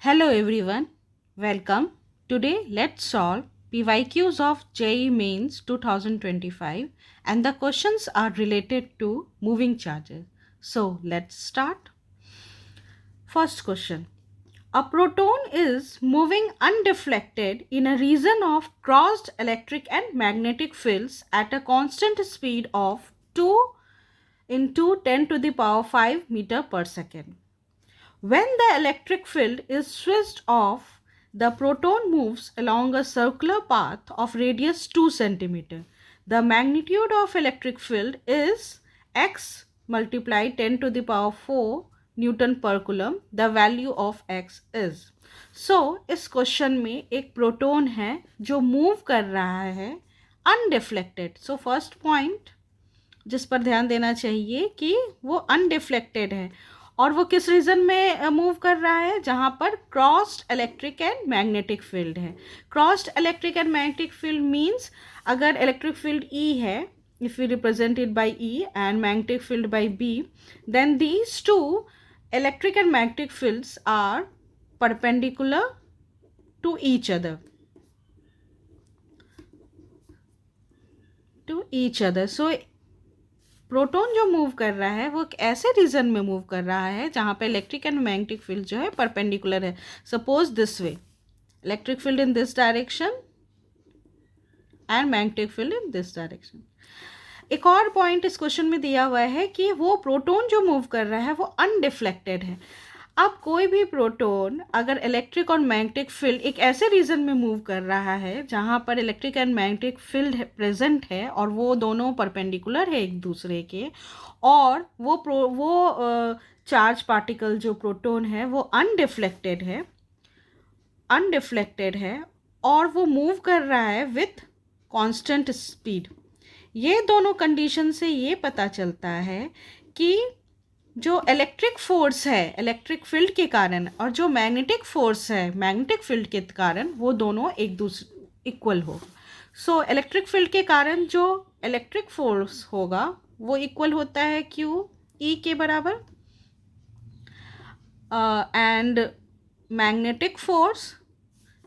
Hello everyone, welcome. Today let's solve PYQs of JEE Mains 2025 and the questions are related to moving charges. So let's start. First question. A proton is moving undeflected in a region of crossed electric and magnetic fields at a constant speed of 2 into 10 to the power 5 meter per second. When the electric field is switched off, the proton moves along a circular path of radius 2 cm. The magnitude of electric field is x multiplied 10 to the power 4 Newton per coulomb. The value of x is. So, इस question में एक proton है जो move कर रहा है undeflected. So first point जिस पर ध्यान देना चाहिए कि वो अनडिफ्लेक्टेड है और वो किस रीजन में मूव कर रहा है जहाँ पर crossed electric and magnetic field है. Crossed electric and magnetic field means अगर इलेक्ट्रिक फील्ड ई है, if we represent it by E and magnetic field by B, then these two electric and magnetic fields are perpendicular to each other. So proton जो move कर रहा है वो एक ऐसे reason में मूव कर रहा है जहाँ पे इलेक्ट्रिक एंड मैग्नेटिक फील्ड जो है परपेंडिकुलर है. Suppose this way, electric field in this direction and magnetic field in this direction. एक और पॉइंट इस क्वेश्चन में दिया हुआ है कि वो प्रोटॉन जो मूव कर रहा है वो अनडिफ्लेक्टेड है. अब कोई भी प्रोटॉन अगर इलेक्ट्रिक और मैग्नेटिक फील्ड एक ऐसे रीजन में मूव कर रहा है जहाँ पर electric and magnetic field present है और वो दोनों परपेंडिकुलर है एक दूसरे के, और वो चार्ज पार्टिकल जो प्रोटॉन है वो अनडिफ्लेक्टेड है और वो मूव कर रहा है विथ कांस्टेंट स्पीड. ये दोनों कंडीशन से ये पता चलता है कि जो इलेक्ट्रिक फोर्स है इलेक्ट्रिक फील्ड के कारण और जो मैग्नेटिक फोर्स है मैग्नेटिक फील्ड के कारण वो दोनों एक दूसरे इक्वल हो. सो इलेक्ट्रिक फील्ड के कारण जो इलेक्ट्रिक फोर्स होगा वो इक्वल होता है Q E के बराबर, and magnetic force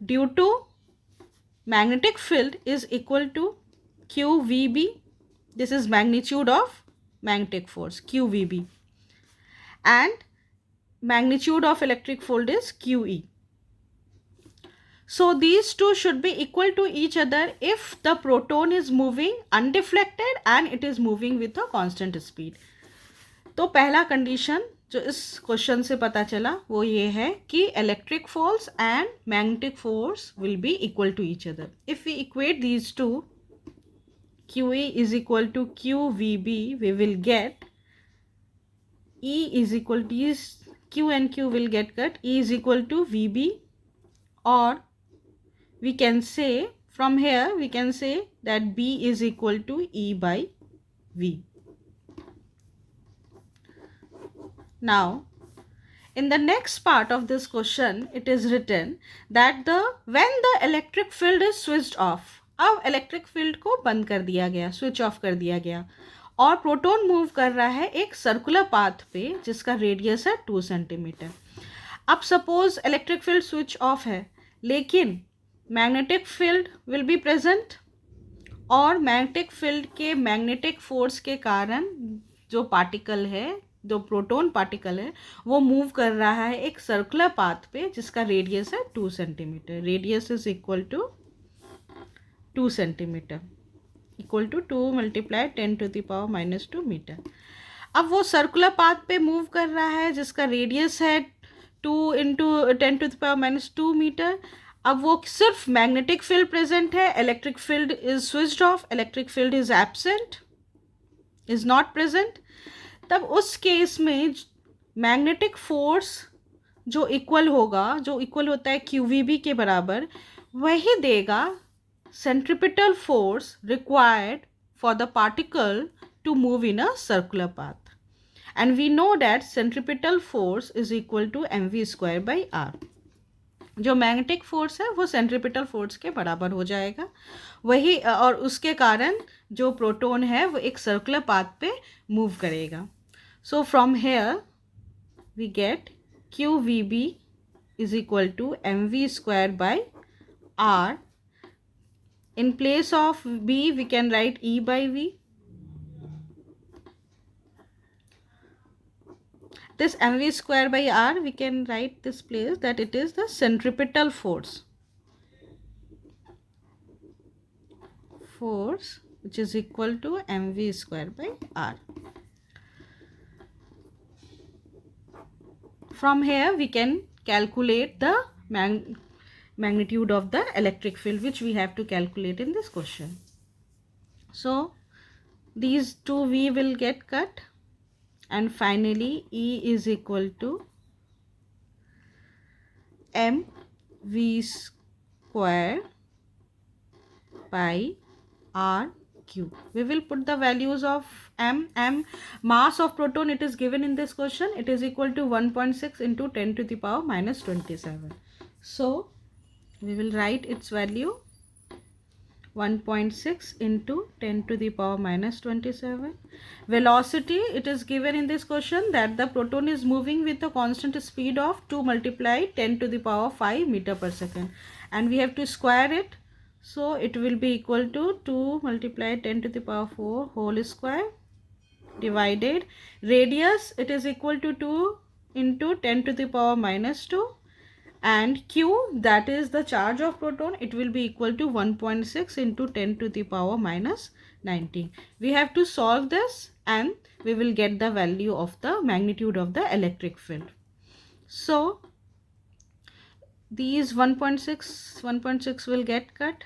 due to magnetic field is equal to QVB. This is magnitude of magnetic force QVB, and magnitude of electric field is QE. So these two should be equal to each other if the proton is moving undeflected and it is moving with a constant speed. तो पहला condition जो इस question से पता चला वो ये है कि electric force and magnetic force will be equal to each other. If we equate these two, QE is equal to QVB, we will get E is equal to Q and Q will get cut. E is equal to VB, or we can say from here we can say that B is equal to E by V. Now in the next part of this question it is written that when the electric field is switched off, अब electric field को बंद कर दिया गया, switch off कर दिया गया और प्रोटॉन मूव कर रहा है एक सर्कुलर पाथ पे जिसका रेडियस है 2 सेंटीमीटर. अब suppose electric field switch off है लेकिन magnetic field will be present और मैग्नेटिक फील्ड के मैग्नेटिक फोर्स के कारण जो पार्टिकल है, जो प्रोटॉन पार्टिकल है, वो मूव कर रहा है एक सर्कुलर पाथ पे जिसका रेडियस है 2 centimetre. Radius is equal to 2 centimetre equal to 2 multiply 10 to the power -2 metre. अब वो सर्कुलर पाथ पे मूव कर रहा है जिसका रेडियस है 2 into 10 to the power -2 metre. अब वो सिर्फ मैग्नेटिक फील्ड प्रेजेंट है, electric field is switched off, electric field is absent, is not present. तब उस केस में मैग्नेटिक फोर्स जो इक्वल होगा, जो इक्वल होता है QVB के बराबर, वही देगा centripetal force required for the particle to move in a circular path, and we know that centripetal force is equal to mv square by r. जो मैग्नेटिक फोर्स है वो सेंट्रीपिटल फोर्स के बराबर हो जाएगा वही, और उसके कारण जो प्रोटॉन है वो एक सर्कुलर पाथ पे मूव करेगा. So from here we get QVB is equal to mv square by r. In place of b, we can write E by V. This mv square by r, we can write this place that it is the centripetal force. Which is equal to mv square by r. From here, we can calculate the magnitude of the electric field, which we have to calculate in this question. So these two V will get cut, and finally E is equal to mv square by r cube. We will put the values of mass of proton, it is given in this question, it is equal to 1.6 into 10 to the power minus 27. So we will write its value 1.6 into 10 to the power minus 27. Velocity, it is given in this question that the proton is moving with a constant speed of 2 multiply 10 to the power 5 meter per second, and we have to square it. So it will be equal to 2 multiply 10 to the power 4 whole square divided radius, it is equal to 2 into 10 to the power minus 2, and q, that is the charge of proton, it will be equal to 1.6 into 10 to the power minus 19. We have to solve this and we will get the value of the magnitude of the electric field. So these 1.6 will get cut,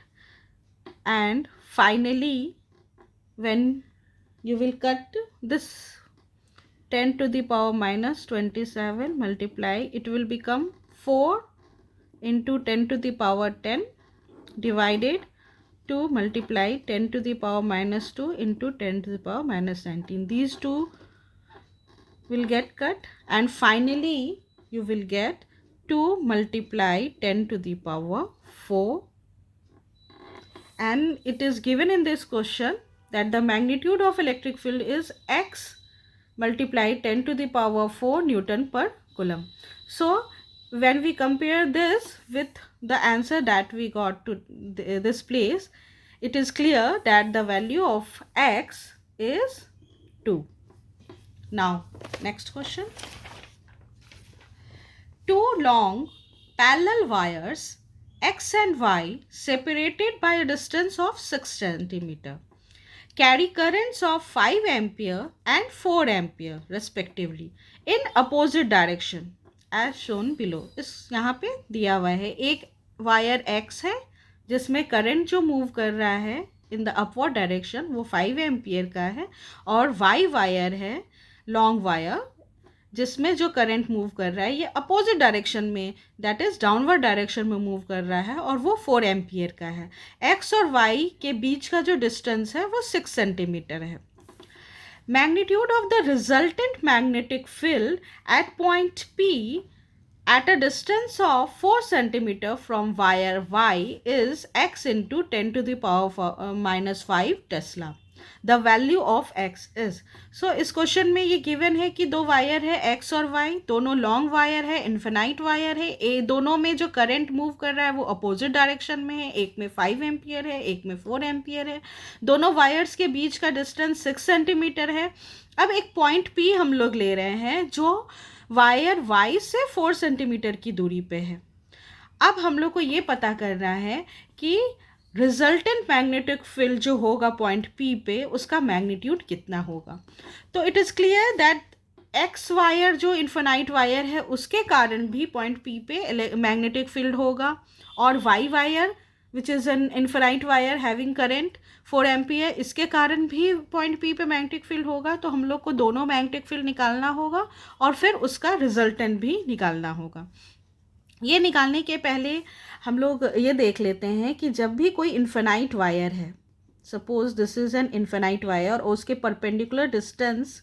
and finally when you will cut this 10 to the power minus 27 multiply, it will become 4 into 10 to the power 10 divided 2 multiply 10 to the power minus 2 into 10 to the power minus 19. These two will get cut, and finally you will get 2 multiply 10 to the power 4, and it is given in this question that the magnitude of electric field is x multiply 10 to the power 4 Newton per Coulomb. So when we compare this with the answer that we got to this place, it is clear that the value of x is 2. Now next question. Two long parallel wires x and y separated by a distance of 6 centimeter carry currents of 5 ampere and 4 ampere respectively in opposite direction as shown below. इस यहाँ पे दिया हुआ है एक wire x है जिसमें current जो मूव कर रहा है इन द अपवर्ड डायरेक्शन वो 5 एम्पियर का है, और y वायर है लॉन्ग वायर जिसमें जो करंट मूव कर रहा है ये अपोजिट डायरेक्शन में, दैट इज डाउनवर्ड डायरेक्शन में मूव कर रहा है, और वो 4 एम्पियर का है. x और y के बीच का जो डिस्टेंस है वो 6 सेंटीमीटर है. Magnitude of the resultant magnetic field at point P at a distance of 4 centimeter from wire Y is x into 10 to the power minus 5 Tesla. The value of x is. So इस question में ये given है कि दो wire है x और y, दोनों long wire है, इन्फिनाइट वायर है, दोनों में जो करंट मूव कर रहा है वो अपोजिट डायरेक्शन में है, एक में 5 एम्पियर है, एक में 4 एम्पियर है, दोनों वायर्स के बीच का डिस्टेंस 6 सेंटीमीटर है. अब एक पॉइंट P हम लोग ले रहे हैं जो वायर y से 4 सेंटीमीटर की दूरी पे है. अब हम लोग को ये पता करना है कि रिजल्टेंट मैग्नेटिक फील्ड जो होगा पॉइंट P पे उसका मैग्नीट्यूड कितना होगा. तो it is clear that X wire जो इन्फिनाइट वायर है उसके कारण भी पॉइंट P पे मैग्नेटिक फील्ड होगा, और Y wire which is an infinite wire having current 4 ampere, इसके कारण भी पॉइंट P पे मैग्नेटिक फील्ड होगा. तो हम लोग को दोनों मैग्नेटिक फील्ड निकालना होगा और फिर उसका रिजल्टेंट भी निकालना होगा. ये निकालने के पहले हम लोग ये देख लेते हैं कि जब भी कोई इन्फिनाइट वायर है, suppose this is an infinite wire और उसके perpendicular distance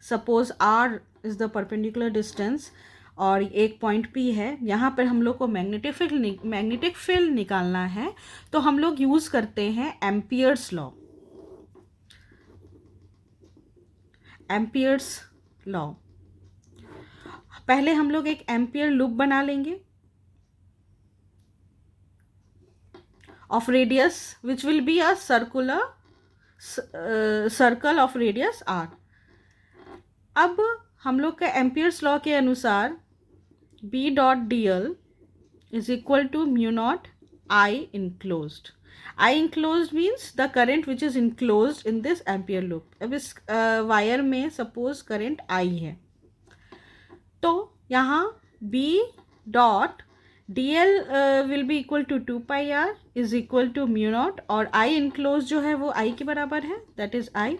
suppose r is the perpendicular distance और एक पॉइंट P है, यहाँ पर हम लोग को मैग्नेटिक फील्ड निकालना है, तो हम लोग यूज़ करते हैं एम्पियर्स लॉ. एम्पियर्स लॉ पहले हम लोग एक एम्पियर लूप बना लेंगे. of radius which will be a circle of radius r. अब हम लोग का एम्पियर्स लॉ के अनुसार B dot dl is equal to mu naught I enclosed. I enclosed means the current which is enclosed in this ampere loop. अब इस wire में suppose current I है, तो यहाँ B dot dl will be equal to 2 pi r is equal to mu naught, और I enclosed जो है वो I के बराबर है, that is I.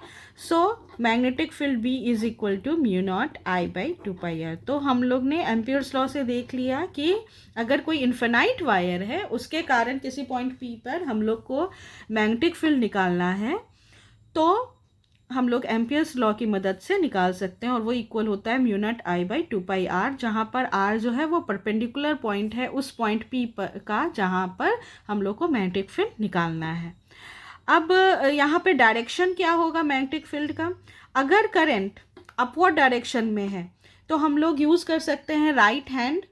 So magnetic field B is equal to mu naught I by 2 pi r. तो हम लोग ने एम्पियर्स लॉ से देख लिया कि अगर कोई इन्फिनाइट वायर है उसके कारण किसी पॉइंट P पर हम लोग को मैग्नेटिक फील्ड निकालना है, तो हम लोग एम्पियर्स लॉ की मदद से निकाल सकते हैं, और वो इक्वल होता है mu nought I by 2 pi R, जहाँ पर आर जो है वो परपेंडिकुलर पॉइंट है उस पॉइंट पी पर का जहाँ पर हम लोग को मैग्नेटिक फील्ड निकालना है. अब यहाँ पे डायरेक्शन क्या होगा मैग्नेटिक फील्ड का? अगर करंट अपवर्ड डायरेक्शन में है तो हम लोग यूज़ कर सकते हैं राइट हैंड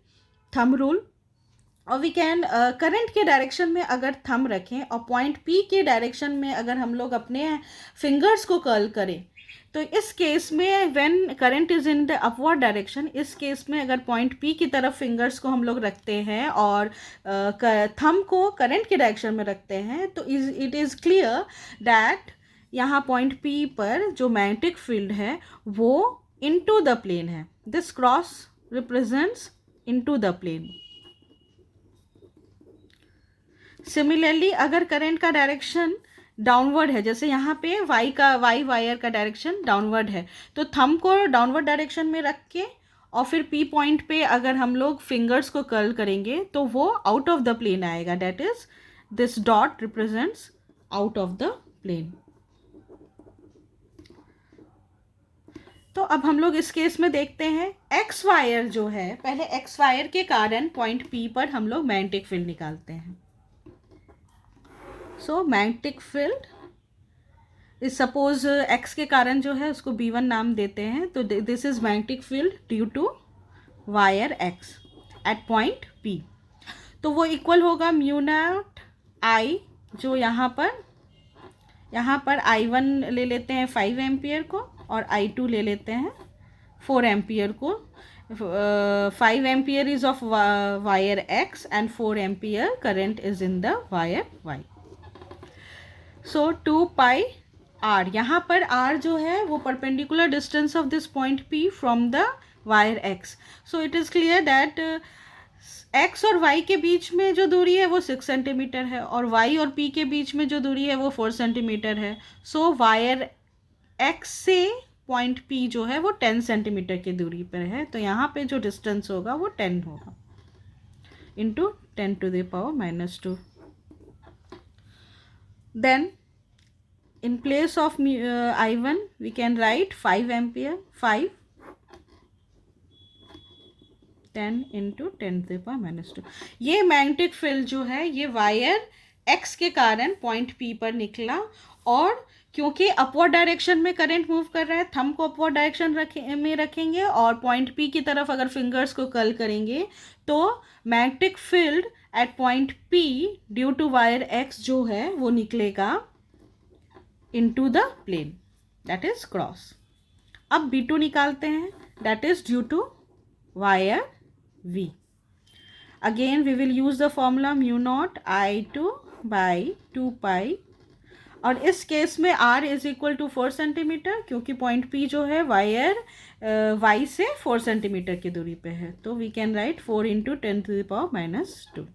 थंब रूल, और वी कैन करंट के डायरेक्शन में अगर थंब रखें और पॉइंट पी के डायरेक्शन में अगर हम लोग अपने फिंगर्स को कर्ल करें, तो इस केस में when current is in the upward direction, इस केस में अगर पॉइंट पी की तरफ फिंगर्स को हम लोग रखते हैं और थंब को करंट के डायरेक्शन में रखते हैं, तो इट इज़ क्लियर दैट यहाँ पॉइंट पी पर जो मैग्नेटिक फील्ड है वो इनटू द प्लेन है. This cross represents into the plane. Similarly अगर करंट का डायरेक्शन डाउनवर्ड है, जैसे यहाँ पे वाई वायर का डायरेक्शन डाउनवर्ड है, तो थंब को डाउनवर्ड डायरेक्शन में रख के और फिर पी पॉइंट पे अगर हम लोग फिंगर्स को कर्ल करेंगे तो वो आउट ऑफ द प्लेन आएगा. That is this dot represents out of the plane. तो अब हम लोग इस केस में देखते हैं एक्स वायर जो है, पहले एक्स वायर के कारण पॉइंट पी पर हम लोग मैग्नेटिक फील्ड निकालते हैं. सो मैग्नेटिक फील्ड इस सपोज एक्स के कारण जो है उसको B1 नाम देते हैं, तो this is magnetic field due to wire X at point P. तो वो इक्वल होगा म्यू नॉट आई, जो यहाँ पर I1 ले लेते हैं 5 एम्पियर को और I2 ले लेते हैं 4 एम्पियर को. 5 ampere is of wire X and 4 ampere current is in the wire Y. So 2 pi R, यहाँ पर आर जो है वो perpendicular distance of this point P from the wire X. So it is clear that X और Y के बीच में जो दूरी है वो 6 सेंटीमीटर है और वाई और पी के बीच में जो दूरी है वो 4 सेंटीमीटर है. सो वायर एक्स से पॉइंट पी जो है वो 10 सेंटीमीटर की दूरी पर है, तो यहाँ पे जो डिस्टेंस होगा वो 10 होगा into 10 to the power -2. Then in place of I1 we can write 5 ampere, 5 10 into 10 to the power -2. ये मैग्नेटिक फील्ड जो है ये वायर एक्स के कारण पॉइंट पी पर निकला, और क्योंकि अपवर्ड डायरेक्शन में करंट मूव कर रहा है, थंब को अपवर्ड डायरेक्शन में रखेंगे और पॉइंट पी की तरफ अगर फिंगर्स को कर्ल करेंगे तो magnetic field at point P due to wire X जो है वो निकलेगा into the plane, that is cross. अब B2 निकालते हैं, that is due to wire V. Again we will use the formula mu nought I2 by 2 pi, और इस केस में R is equal to 4 centimetre, क्योंकि पॉइंट P जो है वायर Y से 4 सेंटीमीटर की दूरी पे है, तो we can write 4 into 10 to the power -2.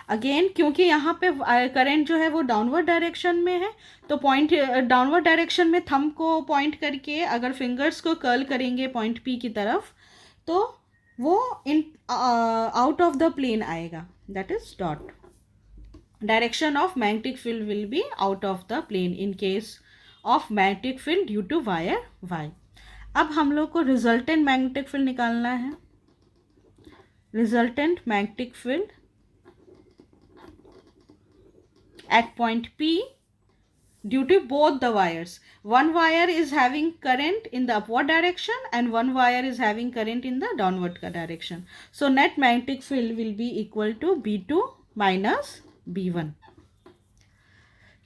Again क्योंकि यहाँ पे करंट जो है वो डाउनवर्ड डायरेक्शन में है, तो पॉइंट डाउनवर्ड डायरेक्शन में थंब को पॉइंट करके अगर फिंगर्स को कर्ल करेंगे पॉइंट P की तरफ, तो वो in out of the plane आएगा, that is dot. Direction of magnetic field will be out of the plane in case of magnetic field due to wire Y. अब हम लोग को resultant magnetic field निकालना है. Resultant magnetic field at point P due to both the wires. One wire is having current in the upward direction and one wire is having current in the downward direction. So net magnetic field will be equal to B2 minus B1.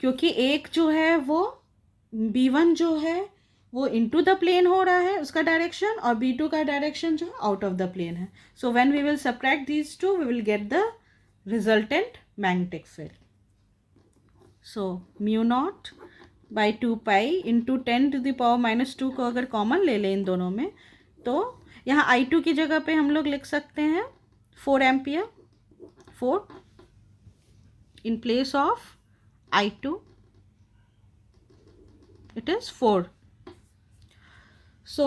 क्योंकि एक जो है वो B1 जो है वो into the plane हो रहा है उसका डायरेक्शन, और B2 का डायरेक्शन जो है आउट ऑफ द प्लेन है. So when we will subtract these two we will get the resultant magnetic field. So mu nought by 2 pi into 10⁻⁻2 को अगर कॉमन ले लें इन दोनों में, तो यहाँ I2 की जगह पे हम लोग लिख सकते हैं 4 ampere. 4 in place of I2 it is 4. So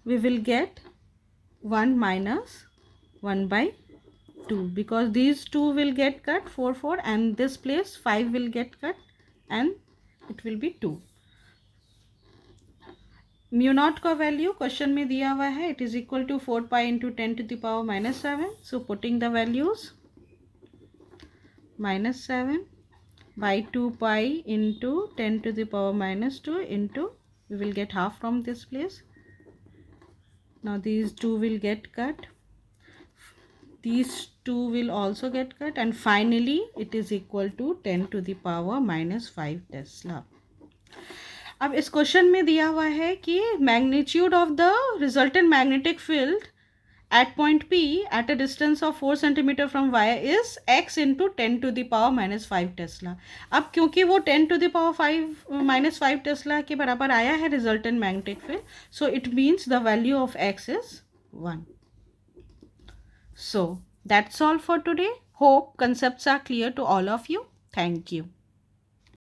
we will get 1 minus 1 by 2 because these two will get cut 4 4 and this place 5 will get cut and it will be 2. Mu nought का value question में दिया हुआ है, it is equal to 4 pi into 10⁻⁻7. So putting the values -7 by 2 pi into 10⁻⁻2 into we will get half from this place. Now these two will get cut, these two will also get cut, and finally it is equal to 10⁻⁻5 Tesla. अब इस question में दिया हुआ है कि magnitude of the resultant magnetic field at point P at a distance of 4 centimeter from Y is x into 10⁻⁻5 Tesla. अब क्योंकि वो 10⁻⁻5 Tesla के बराबर आया है resultant magnetic field, so it means the value of x is 1. So that's all for today. Hope concepts are clear to all of you. Thank you.